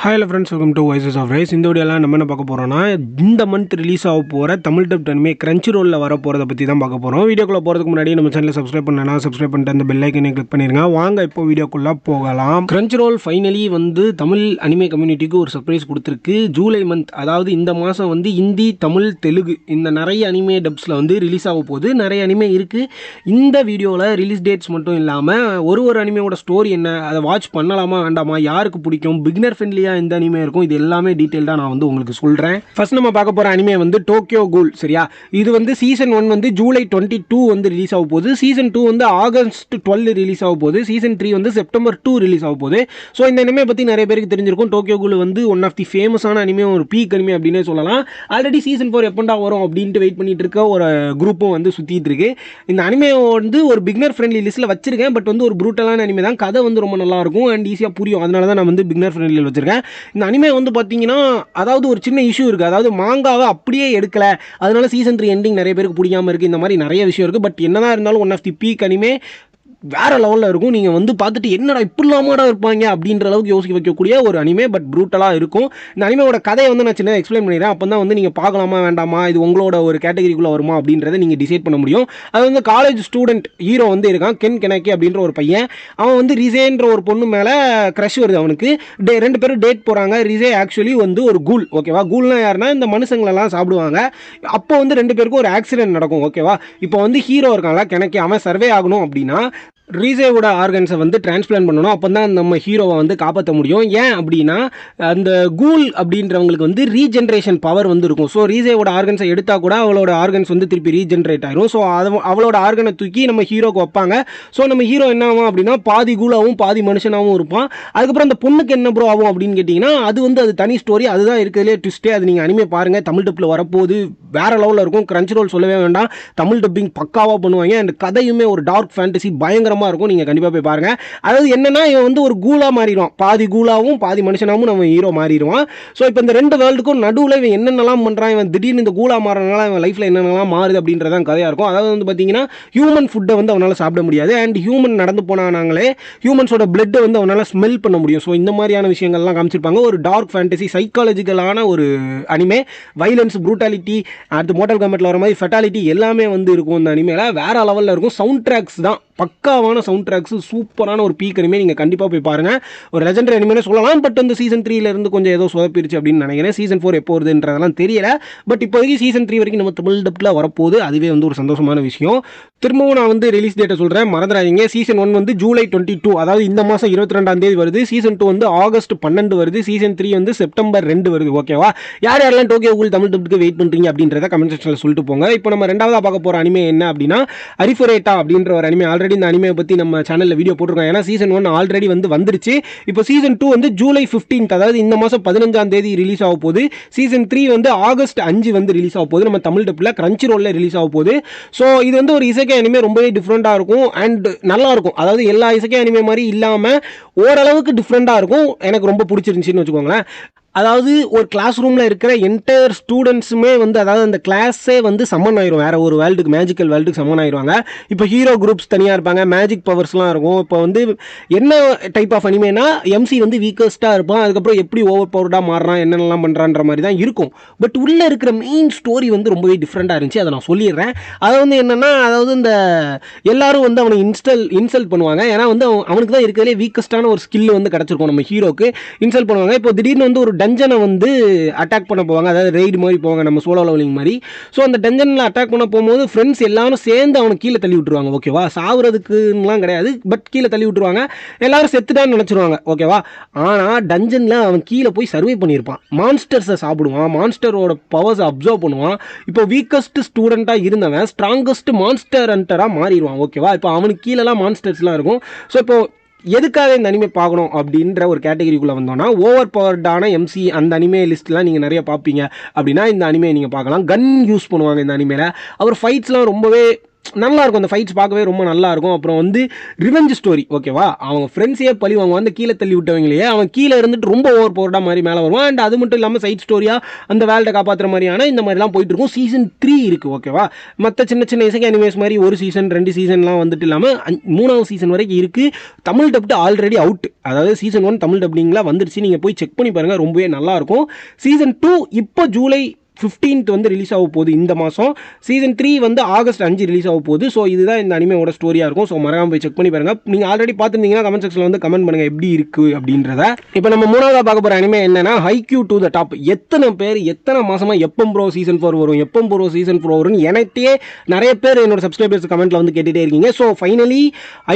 Hi hello friends, welcome to Voices of Race. இந்த வீடியோலாம் நம்ம என்ன பார்க்க போகிறோம்னா இந்த மந்த் ரிலீஸ் ஆக போகிற தமிழ் டப் அனிமே Crunchyroll வர போகிறத பற்றி தான் பார்க்க போகிறோம். வீடியோக்குள்ளே போகிறதுக்கு முன்னாடி நம்ம சேனலை சப்ஸ்கிரைப் பண்ணனா சப்ஸ்கிரைப் பண்ணிட்டு அந்த பெல் ஐக்கனை கிளிக் பண்ணிடுங்க. வாங்க இப்போ வீடியோக்குள்ளே போகலாம். Crunchyroll ஃபைனலி வந்து தமிழ் அனிமே கம்யூனிட்டிக்கு ஒரு சர்ப்ரைஸ் கொடுத்துருக்கு. ஜூலை மந்த், அதாவது இந்த மாதம் வந்து ஹிந்தி, தமிழ், தெலுங்கு இந்த நிறைய அனிமே டப்ஸில் வந்து ரிலீஸ் ஆக போகுது. நிறைய அனிமே இருக்குது. இந்த வீடியோவில் ரிலீஸ் டேட்ஸ் மட்டும் இல்லாமல் ஒரு அனிமையோட ஸ்டோரி என்ன, அதை வாட்ச் பண்ணலாமா வேண்டாமா, யாருக்கு பிடிக்கும், பிகினர் ஃப்ரெண்ட்லியாக இந்த அனிமே இருக்கும், இது எல்லாமே டீடைல்டா நான் வந்து உங்களுக்கு சொல்றேன். ஃபர்ஸ்ட் நம்ம பார்க்க போற அனிமே வந்து டோக்கியோ கூல். சரியா, இது வந்து சீசன் 1 வந்து ஜூலை 22 வந்து ரிலீஸ் ஆக போகுது. சீசன் 2 வந்து ஆகஸ்ட் 12 ரிலீஸ் ஆக போகுது. சீசன் 3 வந்து செப்டம்பர் 2 ரிலீஸ் ஆக போகுது. ஸோ இந்த அனிமே பத்தி நிறைய பேருக்கு தெரிஞ்சிருக்கும். டோக்கியோ கூல் வந்து ஒன் ஆஃப் தி ஃபேமஸான அனிமே, ஒரு பீக் அனிமே அப்படின்னே சொல்லலாம். ஆல்ரெடி சீசன் 4 எப்பண்டா வரும் அப்படின்ட்டு வெயிட் பண்ணிட்டு இருக்க ஒரு குரூப்பும் வந்து சுத்திட்டு இருக்கு. இந்த அனிமே வந்து ஒரு பிகினர் ஃப்ரெண்ட்லி லிஸ்ட்ல வச்சிருக்கேன். பட் வந்து ஒரு ப்ரூட்டலான அனிமே தான். கதை வந்து ரொம்ப நல்லா இருக்கும் அண்ட் ஈஸியாக புரியும். அதனால தான் நான் வந்து பிகினர் ஃப்ரெண்ட்லியில் வச்சிருக்கேன். இந்த அனிமே வந்து பார்த்தீங்கன்னா, அதாவது ஒரு சின்ன இஷ்யூ இருக்குது. அதாவது மாங்காவை அப்படியே எடுக்கல, அதனால சீசன் 3 எண்டிங் நிறைய பேருக்கு பிடிக்காம இருக்குது. இந்த மாதிரி நிறைய விஷயம் இருக்குது. பட் என்னதான் இருந்தாலும் one of the peak anime, வேற லெவலில் இருக்கும். நீங்கள் வந்து பார்த்துட்டு என்னடா இப்படிலாமாடா இருப்பாங்க அப்படின்ற அளவுக்கு யோசிக்க வைக்கக்கூடிய ஒரு அனிமே. பட் ப்ரூட்டலாக இருக்கும். இந்த அனிமையோட கதையை வந்து நான் சின்னதாக எக்ஸ்பிளைன் பண்ணிடுறேன். அப்போ தான் வந்து நீங்கள் பார்க்கலாமா வேண்டாமா, இது உங்களோட ஒரு கேட்டகரிக்குள்ளே வருமா அப்படின்றத நீங்கள் டிசைட் பண்ண முடியும். அது வந்து காலேஜ் ஸ்டூடெண்ட் ஹீரோ வந்து இருக்கான், கென் கெனக்கி அப்படின்ற ஒரு பையன். அவன் வந்து ரிசேன்ற ஒரு பொண்ணு மேலே க்ரஷ் வருது அவனுக்கு. ரெண்டு பேரும் டேட் போகிறாங்க. ரிசே ஆக்சுவலி வந்து ஒரு கூல். ஓகேவா, கூல்னா யாருன்னா இந்த மனுஷங்களெல்லாம் சாப்பிடுவாங்க. அப்போ வந்து ரெண்டு பேருக்கும் ஒரு ஆக்சிடென்ட் நடக்கும். ஓகேவா, இப்போ வந்து ஹீரோ இருக்கான்ல கெனக்கி, அவன் சர்வே ஆகணும் அப்படின்னா ரீசேவோட ஆர்கன்ஸை வந்து டிரான்ஸ்பிளான்ட் பண்ணணும். அப்போ தான் நம்ம ஹீரோவை வந்து காப்பாற்ற முடியும். ஏன் அப்படின்னா, அந்த கூல் அப்படின்றவங்களுக்கு வந்து ரீஜென்ரேஷன் பவர் வந்து இருக்கும். ஸோ ரீசேவோட ஆர்கன்ஸை எடுத்தால் கூட அவளோட ஆர்கன்ஸ் வந்து திருப்பி ரீஜென்ரேட் ஆயிரும். ஸோ அவளோட ஆர்கனை தூக்கி நம்ம ஹீரோக்கு வைப்பாங்க. ஸோ நம்ம ஹீரோ என்ன ஆகும் அப்படின்னா, பாதி கூலாகவும் பாதி மனுஷனாகவும் இருப்பான். அதுக்கப்புறம் அந்த பொண்ணுக்கு என்ன ப்ரோ ஆகும் அப்படின்னு கேட்டிங்கன்னா, அது தனி ஸ்டோரி. அதுதான் இருக்கிறதுலே ட்விஸ்டே. அது நீங்கள் அனிமே பாருங்கள், தமிழ் டப்பில் வரப்போகுது, வேற லெவலில் இருக்கும். Crunchyroll சொல்லவே வேண்டாம், தமிழ் டப்பிங் பக்காவாக பண்ணுவாங்க. அண்ட் கதையுமே ஒரு டார்க் ஃபேண்டசி பயங்கரமாக இருக்கும். நீங்க கண்டிப்பா போய் பாருங்க. அதாவது என்னன்னா, இவன் வந்து ஒரு கூலா மாறிடுவான், பாதி கூலாவும் பாதி மனுஷனாவும் நம்ம ஹீரோ மாறிடுவான். ஸோ இப்போ இந்த ரெண்டு வேர்ல்டுக்கும் நடுவில் இவன் என்னென்னலாம் பண்றான், இவன் திடீர்னு இந்த கூலா மாறனால இவன் லைஃப்ல என்னென்னலாம் மாறுது அப்படின்றதான் கதையா இருக்கும். அதாவது வந்து பாத்தீங்கன்னா, ஹியூமன் ஃபுட்டை வந்து அவனால சாப்பிட முடியாது. அண்ட் ஹியூமன் நடந்து போனாங்களே, ஹியூமன்ஸோட பிளட்டை வந்து அவனால ஸ்மெல் பண்ண முடியும். ஸோ இந்த மாதிரியான விஷயங்கள்லாம் காமிச்சிருப்பாங்க. ஒரு டார்க் ஃபேண்டசி சைக்காலஜிக்கலான ஒரு அனிமே. வைலன்ஸ், ப்ரூட்டாலிட்டி, அடுத்து மோட்டல் காமெட்ல வர மாதிரி ஃபெட்டாலிட்டி எல்லாமே வந்து இருக்கும் இந்த அனிமேல. வேற லெவலில் இருக்கும். சவுண்ட் ட்ராக்ஸ் தான் பக்காவான சவுண்ட் ட்ராக்ஸ், சூப்பரான ஒரு பீக் அனிமே. நீங்கள் கண்டிப்பாக போய் பாருங்கள். ஒரு லெஜெண்டரி அனிமே சொல்லலாம். பட் வந்து சீசன் 3 இருந்து கொஞ்சம் ஏதோ சொதப்பிருச்சு அப்படின்னு நினைக்கிறேன். சீசன் 4 எப்போ வருதுன்றதெல்லாம் தெரியல. பட் இப்போதைக்கு சீசன் 3 வரைக்கும் நம்ம தமிழ் டப்பில் வரப்போகுது. அதுவே வந்து ஒரு சந்தோஷமான விஷயம். திரும்பவும் நான் வந்து ரிலீஸ் டேட்டை சொல்கிறேன், மறந்துடாதீங்க. சீசன் 1 வந்து ஜூலை 22, அதாவது இந்த மாதம் 22ஆம் தேதி வருது. சீசன் 2 வந்து ஆகஸ்ட் 12 வருது. சீசன் 3 வந்து செப்டம்பர் 2 வருது. ஓகேவா, யார் யாரெல்லாம் டோக்கியோ கூல் தமிழ் டப்புக்கு வெயிட் பண்ணுறீங்க அப்படின்றத கமெண்ட் செக்ஷனில் சொல்லிட்டு போங்க. இப்போ நம்ம ரெண்டாவதாக பார்க்க போகிற அனிமே என்ன அப்படின்னா, அரிஃபுரேட்டா அப்படின்ற ஒரு அனிமே. ஆல்ரெடி இந்த அனிமே பற்றி நம்ம சேனலில் வீடியோ போட்டிருக்கோம். ஏன்னா சீசன் 1 ஆல்ரெடி வந்து வந்துருச்சு. இப்போ சீசன் 2 வந்து ஜூலை 15, அதாவது இந்த மாதம் 15ஆம் தேதி ரிலீஸ் ஆக போகுது. சீசன் 3 வந்து ஆகஸ்ட் 5 வந்து ரிலீஸ் ஆக போகுது. நம்ம தமிழ் டப்பில் Crunchyroll ரிலீஸ் ஆக போகுது. ஸோ இது வந்து ஒரு இசைக்கை அனிமே, ரொம்பவே டிஃப்ரெண்ட்டாக இருக்கும் அண்ட் நல்லா இருக்கும். அதாவது எல்லா இசைக்கை அனிமே மாதிரி இல்லாமல் ஓரளவுக்கு டிஃப்ரெண்ட்டாக இருக்கும். எனக்கு ரொம்ப பிடிச்சிருந்துச்சின்னு வச்சுக்கோங்களேன். அதாவது ஒரு கிளாஸ் ரூமில் இருக்கிற என்டையர் ஸ்டூடெண்ட்ஸுமே வந்து, அதாவது அந்த கிளாஸே வந்து சம்மன் ஆயிரும், வேற ஒரு வேர்ல்டுக்கு, மேஜிக்கல் வேர்ல்டுக்கு சம்மன் ஆயிடுவாங்க. இப்போ ஹீரோ குரூப்ஸ் தனியாக இருப்பாங்க, மேஜிக் பவர்ஸ்லாம் இருக்கும். இப்போ வந்து என்ன டைப் ஆஃப் அனிமேனா, எம்சி வந்து வீக்கஸ்ட்டாக இருப்பான், அதுக்கப்புறம் எப்படி ஓவர் பவர்டாக மாறுறான், என்னென்னலாம் பண்ணுறான்ற மாதிரி தான் இருக்கும். பட் உள்ளே இருக்கிற மெயின் ஸ்டோரி வந்து ரொம்பவே டிஃப்ரெண்ட்டாக இருந்துச்சு. அதை நான் சொல்லிடுறேன். அதை வந்து என்னென்னா, அதாவது இந்த எல்லாரும் வந்து அவனை இன்சல்ட் பண்ணுவாங்க. ஏன்னா வந்து அவனுக்கு தான் இருக்கிறதுலே வீக்கஸ்ட்டான ஒரு ஸ்கில் வந்து கிடச்சிருக்கும். நம்ம ஹீரோக்கு இன்சல்ட் பண்ணுவாங்க. இப்போ திடீர்னு வந்து ஒரு டஞ்சனை வந்து அட்டாக் பண்ண போவாங்க, அதாவது ரெய்டு மாதிரி போவாங்க, நம்ம சோலோ லெவலிங் மாதிரி. ஸோ அந்த டஞ்சனில் அட்டாக் பண்ண போகும்போது ஃப்ரெண்ட்ஸ் எல்லாரும் சேர்ந்து அவனை கீழே தள்ளி விட்டுருவாங்க. ஓகேவா, சாவுறதுக்குலாம் கிடையாது, பட் கீழே தள்ளி விட்டுருவாங்க. எல்லாரும் செத்துட்டான்னு நினச்சிருவாங்க. ஓகேவா, ஆனால் டஞ்சனில் அவன் கீழே போய் சர்வே பண்ணியிருப்பான், மான்ஸ்டர்ஸை சாப்பிடுவான், மான்ஸ்டரோட பவர்ஸை அப்சர்வ் பண்ணுவான். இப்போ வீக்கஸ்ட் ஸ்டூடெண்ட்டாக இருந்தவன் ஸ்ட்ராங்கஸ்ட் மான்ஸ்டர் ஹண்டராக மாறிடுவான். ஓகேவா, இப்போ அவனுக்கு கீழெல்லாம் மான்ஸ்டர்ஸ்லாம் இருக்கும். ஸோ இப்போ எதுக்காக இந்த அனிமே பார்க்கணும் அப்படின்ற ஒரு கேட்டகரிக்குள்ளே வந்தோன்னா, ஓவர் பவர்டான எம்சி அந்த அனிமே லிஸ்ட்லாம் நீங்கள் நிறைய பார்ப்பீங்க அப்படின்னா இந்த அனிமே நீங்கள் பார்க்கலாம். கன் யூஸ் பண்ணுவாங்க இந்த அனிமேல. அவர் ஃபைட்ஸ்லாம் ரொம்பவே நல்லாயிருக்கும். அந்த ஃபைட்ஸ் பார்க்கவே ரொம்ப நல்லாயிருக்கும். அப்புறம் வந்து ரிவெஞ்ச் ஸ்டோரி ஓகேவா, அவங்க ஃப்ரெண்ட்ஸையே பழி வாங்குவான், அந்த கீழே தள்ளி விட்டவங்களையே அவன் கீழே இருந்துட்டு ரொம்ப ஓவர் பவர்டாக மாதிரி மேலே வருவான். அண்ட் அது மட்டும் இல்லாமல் சைட் ஸ்டோரியாக அந்த வேர்ல்டை காப்பாற்றுற மாதிரியான இந்த மாதிரிலாம் போயிட்டு இருக்கும். சீசன் 3 இருக்குது ஓகேவா. மற்ற சின்ன சின்ன இசைக்கு அனிமேஸ் மாதிரி ஒரு சீசன் 2 சீசன்லாம் வந்துட்டு இல்லாமல் 3வது சீசன் வரைக்கும் இருக்குது. தமிழ் டப்டு ஆல்ரெடி அவுட், அதாவது சீசன் 1 தமிழ் டப்டிங்லாம் வந்துருச்சு. நீங்கள் போய் செக் பண்ணி பாருங்கள், ரொம்பவே நல்லாயிருக்கும். சீசன் 2 இப்போ ஜூலை 15th வந்து ரிலீஸ் ஆக போகுது இந்த மாதம். சீசன் 3 வந்து ஆகஸ்ட் 5 ரிலீஸ் ஆக போகுது. ஸோ இதுதான் இந்த அனிமையோட ஸ்டோரியாக இருக்கும். ஸோ மறக்காம போய் செக் பண்ணி பாருங்க. நீங்கள் ஆல்ரெடி பார்த்துருந்தீங்கன்னா கமெண்ட் செக்ஷனில் வந்து கமெண்ட் பண்ணுங்கள் எப்படி இருக்குது அப்படின்றத. இப்போ நம்ம 3வது பார்க்க போகிற அனிமே என்னன்னா ஹைக்யூ டு த டாப். எத்தனை பேர் எத்தனை மாதமாக எப்போ ப்ரோ சீசன் 4 வரும், எப்போ ப்ரோ சீசன் 4 வரும்னு எனக்கே நிறைய பேர் என்னோட சப்ஸ்கிரைபர்ஸ் கமெண்ட்டில் வந்து கேட்டுகிட்டே இருக்கீங்க. ஸோ ஃபைனலி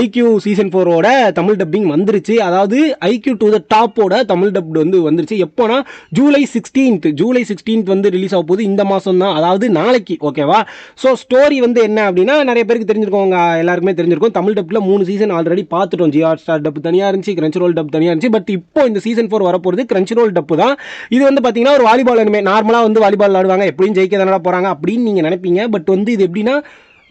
ஐக்யூ சீசன் 4ஓட தமிழ் டப்பிங் வந்துருச்சு. அதாவது ஐக்யூ டு த டாப்போட தமிழ் டப் வந்து வந்துருச்சு. எப்போனா ஜூலை 16th வந்து ரிலீஸ் ஆக போகுது இந்த மாதம் தான், அதாவது நாளைக்கு ஓகேவா. ஸோ ஸ்டோரி வந்து என்ன அப்படின்னா நிறைய பேருக்கு தெரிஞ்சிருக்கும், அவங்க எல்லாருக்குமே தெரிஞ்சிருக்கும். தமிழ் டப்பில் 3 சீசன் ஆல்ரெடி பார்த்துட்டோம். ஜிஆர் ஸ்டார் டப் தனியாக இருந்துச்சு, கிரன்ச்ரோல் டப் தனியாக இருந்துச்சு. பட் இப்போ இந்த சீசன் 4 வரப்போகிறது கிரன்ச்ரோல் டப்பு தான். இது வந்து பார்த்தீங்கன்னா ஒரு வாலிபால் அனிமே. நார்மலாக வந்து வாலிபால் ஆடுவாங்க, எப்படியும் ஜெயிக்க தானே போகிறாங்க அப்படின்னு நீங்கள் நினைப்பீங்க. பட் வந்து இது எப்படின்னா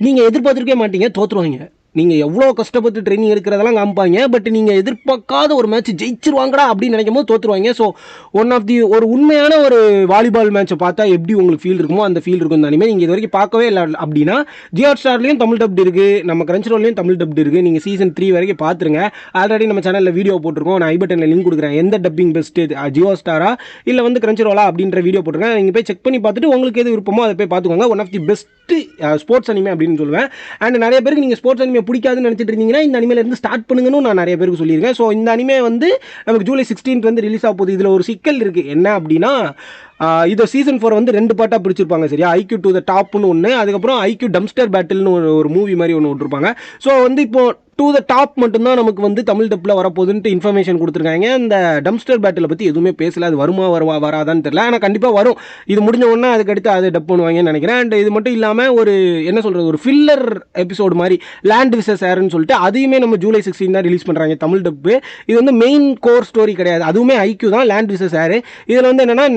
நீங்கள் எதிர்பார்த்துருக்கே மாட்டீங்க, தோற்றுருவாங்க. நீங்கள் எவ்வளோ கஷ்டப்பட்டு ட்ரைனிங் எடுக்கிறதெல்லாம் காமிப்பாங்க. பட் நீங்கள் எதிர்பார்க்காத ஒரு மேட்ச் ஜெயிச்சிருவாங்கடா அப்படின்னு நினைக்கும் போது தோற்றுருவாங்க. ஸோ ஒரு உண்மையான ஒரு வாலிபால் மேட்சை பார்த்தா எப்படி உங்களுக்கு ஃபீல் இருக்குமோ அந்த ஃபீல் இருக்கும் இந்த அனிமே. நீங்கள் இது வரைக்கும் பார்க்கவே இல்லை அப்படின்னா ஜிஆர் ஸ்டார்லேயும் தமிழ் டப்டு இருக்குது, நம்ம கிரன்ச்ரோல்லையும் தமிழ் டப்டு இருக்குது. நீங்கள் சீசன் 3 வரைக்கும் பார்த்துருங்க. ஆல்ரெடி நம்ம சேனலில் வீடியோ போட்டிருக்கோம், நான் ஐ பட்டனில் லிங்க் கொடுக்குறேன். எந்த டப்பிங் பெஸ்ட்டு, ஜியோ ஸ்டாரா இல்லை வந்து கிரன்ச்ரோலா அப்படின்ற வீடியோ போட்டிருக்கேன். நீங்கள் போய் செக் பண்ணி பார்த்துட்டு உங்களுக்கு எது விருப்பமோ அதை போய் பார்த்துக்கோங்க. One of the best sports anime அப்படின்னு சொல்லுவேன். அண்ட் நிறைய பேருக்கு நீங்கள் ஸ்போர்ட்ஸ் அனிமே பிடிக்காதுன்னு நினச்சிட்டு இருந்தீங்கன்னா இந்த அனிமேல இருந்து ஸ்டார்ட் பண்ணுங்கன்னு நான் நிறைய பேருக்கு சொல்லியிருக்கேன். ஸோ இந்த அனிமே வந்து நமக்கு ஜூலை 16th வந்து ரிலீஸ் ஆக போகுது. இதில் ஒரு சிக்கல் இருக்குது. என்ன அப்படின்னா இதை சீசன் 4 வந்து 2 பார்ட்டாக பிடிச்சிருப்பாங்க சரியா. ஐக்யூ டு த டாப்னு ஒன்று, அதுக்கப்புறம் ஐக்யூ டம்ஸ்டர் பேட்டில்னு ஒரு மூவி மாதிரி ஒன்று விட்டுருப்பாங்க. ஸோ வந்து இப்போ டு த டாப் மட்டும்தான் நமக்கு வந்து தமிழ் டப்பில் வரப்போகுதுன்ட்டு இன்ஃபர்மேஷன் கொடுத்துருக்காங்க. இந்த டம்ஸ்டர் பேட்டிலை பற்றி எதுவுமே பேசல. அது வராதான்னு தெரியல. ஆனால் கண்டிப்பாக வரும். இது முடிஞ்ச உடனே அதுக்கடுத்து அதை டப் பண்ணுவாங்கன்னு நினைக்கிறேன். அண்ட் இது மட்டும் இல்லாமல் ஒரு என்ன சொல்கிறது, ஒரு ஃபில்லர் எபிசோடு மாதிரி லேண்ட் விசஸ் ஏர்னு சொல்லிட்டு அதையுமே நம்ம ஜூலை 16 தான் ரிலீஸ் பண்ணுறாங்க தமிழ் டப்பு. இது வந்து மெயின் கோர் ஸ்டோரி கிடையாது, அதுவுமே ஐக்யூ தான், லேண்ட் விசஸ் ஏர். இதில் வந்து என்னென்னா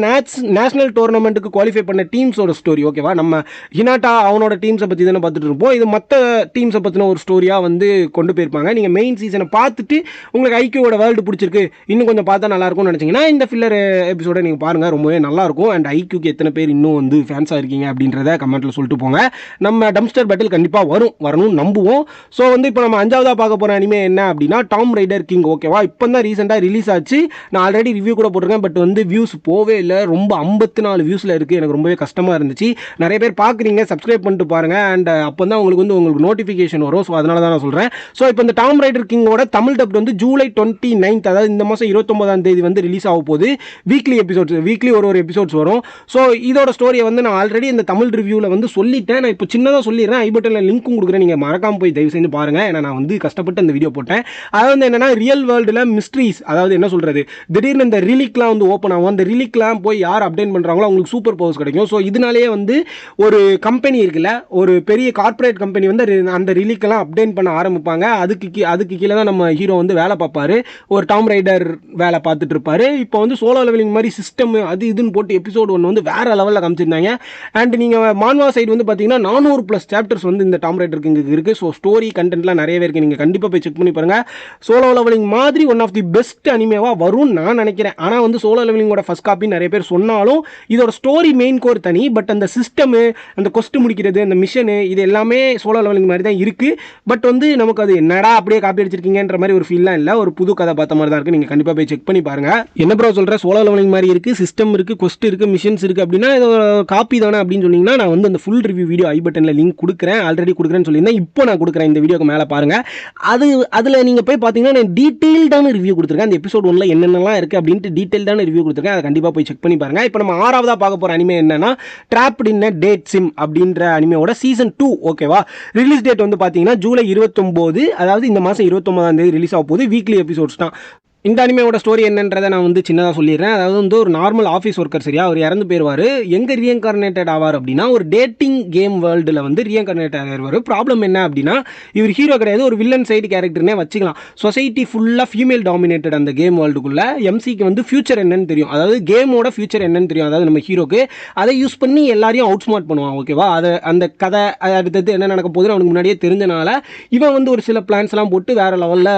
நேஷனல் டோர்னமெண்ட்டுக்கு குவாலிஃபை பண்ண டீம்ஸோட ஸ்டோரி ஓகேவா. நம்ம ஹினாட்டா அவனோட டீம்ஸை பற்றி தானே பார்த்துட்டு இருப்போம். இது மற்ற டீம்ஸை பற்றின ஒரு ஸ்டோரியாக வந்து கொண்டு போயிருப்பாங்க. நீங்கள் மெயின் சீசனை பார்த்துட்டு உங்களுக்கு ஐக்யூவோட வேர்ல்டு பிடிச்சிருக்கு, இன்னும் கொஞ்சம் பார்த்தா நல்லாயிருக்கும்னு நினச்சிங்கன்னா இந்த ஃபில்லர் எபிசோட நீங்கள் பாருங்கள், ரொம்பவே நல்லாயிருக்கும். அண்ட் ஐக்யூக்கு எத்தனை பேர் இன்னும் வந்து ஃபேன்ஸாக இருக்கீங்க அப்படின்றத கமெண்ட்டில் சொல்லிட்டு போங்க. நம்ம டம்ஸ்டர் பேட்டில் கண்டிப்பாக வரணும்னு நம்புவோம். ஸோ வந்து இப்போ நம்ம 5வதாக பார்க்க போகிற அனிமே என்ன அப்படின்னா டாம் ரைடர் கிங் ஓகேவா. இப்போ தான் ரீசெண்டாக ரிலீஸ் ஆச்சு. நான் ஆல்ரெடி ரிவ்யூ கூட போட்டிருக்கேன். பட் வந்து வியூஸ் போவே இல்லை, ரொம்ப 54 வியூஸில் இருக்குது. எனக்கு ரொம்பவே கஷ்டமாக இருந்துச்சு. நிறைய பேர் பார்க்குறீங்க, சப்ஸ்கிரைப் பண்ணிட்டு பாருங்கள். அண்ட் அப்போ தான் உங்களுக்கு நோட்டிஃபிகேஷன் வரும். ஸோ அதனால தான் நான் சொல்கிறேன். ஸோ இப்போ இந்த டாம் ரைடர் கிங்கோட தமிழ் டப் வந்து ஜூலை 29th, அதாவது இந்த மாதம் 29ஆம் தேதி வந்து ரிலீஸ் ஆக போகுது. வீக்லி ஒரு எபிசோட்ஸ் வரும். ஸோ இதோட ஸ்டோரியை வந்து நான் ஆல்ரெடி இந்த தமிழ் ரிவ்யூவில் வந்து சொல்லிட்டேன். நான் இப்போ சின்னதாக சொல்லிடுறேன், ஐ பட்டனில் லிங்க்கும் கொடுக்குறேன், நீங்கள் மறக்காமல் போய் தயவு செஞ்சு பாருங்கள். ஏன்னா நான் வந்து கஷ்டப்பட்டு அந்த வீடியோ போட்டேன். அது வந்து என்னென்னா ரியல் வேர்ல்டில் மிஸ்ட்ரீஸ், அதாவது என்ன சொல்கிறது, திடீர்னு இந்த ரிலீக்லாம் வந்து ஓப்பன் ஆகும். அந்த ரிலீக்லாம் போய் யார் அப்டேட் பண்ணுறாங்களோ அவங்களுக்கு சூப்பர் பவர்ஸ் கிடைக்கும். ஸோ இதனாலேயே வந்து ஒரு கம்பெனி இருக்குல்ல, ஒரு பெரிய கார்ப்பரேட் கம்பெனி வந்து அந்த ரிலீக்கெல்லாம் அப்டேட் பண்ண ஆரம்பிப்பாங்க. அதுக்கு கீழே தான் நம்ம ஹீரோ வந்து வேலை பார்ப்பாரு. ஒரு டாம் ரைடர் வேலை பார்த்துட்டு இருப்பாரு. இப்போ வந்து சோலோ லெவலிங் மாதிரி சிஸ்டம் அது இதுன்னு போட்டு எபிசோடு 1 வந்து வேற லெவலில் காமிச்சிருந்தாங்க. அண்ட் நீங்கள் மான்வா சைடு வந்து பார்த்தீங்கன்னா 400+ சாப்டர்ஸ் வந்து இந்த டாம் ரைடருக்கு இங்கே இருக்குது. ஸோ ஸ்டோரி கண்டென்ட்லாம் நிறையவே இருக்குது. நீங்கள் கண்டிப்பாக போய் செக் பண்ணி பாருங்கள். சோலோ லெவலிங் மாதிரி ஒன் ஆஃப் தி பெஸ்ட் அனிமேவாக வரும்னு நான் நினைக்கிறேன். ஆனால் வந்து சோலோ லெவலிங்கோட ஃபர்ஸ்ட் காப்பி நிறைய பேர் சொன்னாலும் இதோட ஸ்டோரி மெயின் கோர் தனி. பட் அந்த சிஸ்டமு, அந்த கொஸ்ட் முடிக்கிறது, அந்த மிஷனு, இது எல்லாமே சோலோ லெவலிங் மாதிரி தான் இருக்குது. பட் வந்து நமக்கு அது என்னடா அப்படியே காப்பி அடிச்சிருக்கீங்கன்ற மாதிரி ஒரு ஃபீல்லாம் இல்லை, ஒரு புது கதை பார்த்த மாதிரி தான் இருக்குது. நீங்கள் கண்டிப்பாக போய் செக் பண்ணி பாருங்கள். என்ன ப்ரோ சொல்கிறேன், சோலோ லெவலிங் மாதிரி இருக்குது, சிஸ்டம் இருக்குது, கொஸ்ட் இருக்குது, மிஷன்ஸ் இருக்குது அப்படின்னா இது காப்பி தானே அப்படின்னு சொன்னீங்கன்னா நான் வந்து அந்த ஃபுல் ரிவ்யூ வீடியோ ஐ பட்டனில் லிங்க் கொடுக்குறேன். ஆல்ரெடி கொடுக்குறேன்னு சொல்லியிருந்தேன், இப்போ நான் கொடுக்குறேன். இந்த வீடியோக்கு மேலே பாருங்கள். அதில் நீங்கள் போய் பார்த்தீங்கன்னா நான் டீட்டெயில்டான ரிவ்யூ கொடுத்துருக்கேன். அந்த எபிசோட் 1ல் என்னென்னலாம் இருக்குது அப்படின்ட்டு டீட்டெயில்டான ரிவ்யூ கொடுத்துருக்கேன். அதை கண்டிப்பாக போய் செக் பண்ணி பாருங்கள். இப்போ நம்ம 6வதாக பார்க்க போகிற அனிமே என்னன்னா ட்ராப்ட் இன் டேட் சிம் அப்படின்ற அனிமையோட சீசன் 2 ஓகேவா. ரிலீஸ் டேட் வந்து பார்த்தீங்கன்னா ஜூலை 29, அதாவது இந்த மாதம் 29ஆம் தேதி ரிலீஸ் ஆக போகுது. வீக்லி எபிசோட்ஸ் தான். இந்த அனிமையோட ஸ்டோரி என்னன்றதை நான் வந்து சின்னதாக சொல்லிடுறேன். அதாவது வந்து ஒரு நார்மல் ஆஃபீஸ் ஒர்க்கர் சரியா, அவர் இறந்து போயிடுவார். எங்கே ரீஇன்கார்னேட்டட் ஆவார் அப்படின்னா ஒரு டேட்டிங் கேம் வேர்ல்டில் வந்து ரீஇன்கார்னேட் ஆகிடுவார். ப்ராப்ளம் என்ன அப்படின்னா இவர் ஹீரோ கிடையாது, ஒரு வில்லன் சைடு கேரக்டர்னே வச்சுக்கலாம். சொசைட்டி ஃபுல்லாக ஃபீமேல் டாமினேட்டட் அந்த கேம் வேர்ல்டுக்குள்ளே. எம்சிக்கு வந்து ஃபியூச்சர் என்னன்னு தெரியும், அதாவது கேமோட ஃபியூச்சர் என்னன்னு தெரியும், அதாவது நம்ம ஹீரோக்கு. அதை யூஸ் பண்ணி எல்லாரையும் அவுட் ஸ்மார்ட் பண்ணுவான். ஓகேவா, அதை அந்த கதை அடுத்தது என்ன நடக்க போகுதுன்னு அவனுக்கு முன்னாடியே தெரிஞ்சனால இவன் வந்து ஒரு சில பிளான்ஸ்லாம் போட்டு வேறு லெவலில்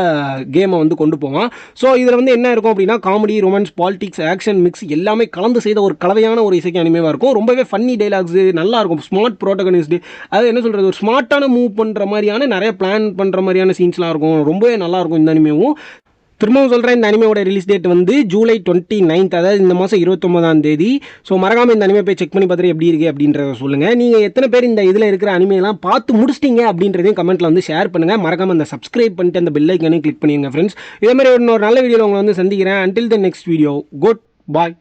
கேமை வந்து கொண்டு போவான். ஸோ இதில் வந்து என்ன இருக்கும் அப்படின்னா comedy, romance, politics, action mix எல்லாமே கலந்து செய்த ஒரு கலவையான ஒரு இசைக்கு அனிமேவாக இருக்கும். ரொம்பவே ஃபன்னி டைலாக்ஸ் நல்லா இருக்கும். ஸ்மார்ட் ப்ரோட்டகனிஸ்ட், அது என்ன சொல்கிறது, ஒரு ஸ்மார்ட்டான மூவ் பண்ணுற மாதிரியான நிறைய பிளான் பண்ணுற மாதிரியான சீன்ஸ்லாம் இருக்கும். ரொம்பவே நல்லாயிருக்கும் இந்த அனிமேவும். திரும்பவும் சொல்கிறேன், இந்த அனிமையோட ரிலீஸ் டேட் வந்து ஜூலை 29, அதாவது இந்த மாதம் 29ஆம் தேதி. ஸோ மறக்காமல் இந்த அனிமே போய் செக் பண்ணி பார்த்துட்டு எப்படி இருக்குது அப்படின்றத சொல்லுங்கள். நீங்கள் எத்தனை பேர் இந்த இதில் இருக்கிற அனிமையெல்லாம் பார்த்து முடிச்சிட்டிங்க அப்படின்றதையும் கமெண்ட்டில் வந்து ஷேர் பண்ணுங்கள். மறக்காமல் அந்த சப்ஸ்கிரைப் பண்ணிட்டு அந்த பெல் ஐக்கனையும் கிளிக் பண்ணிடுங்க ஃப்ரெண்ட்ஸ். இதே மாதிரி இன்னொரு நல்ல வீடியோவில் உங்களை வந்து சந்திக்கிறேன். Until the next video, good bye.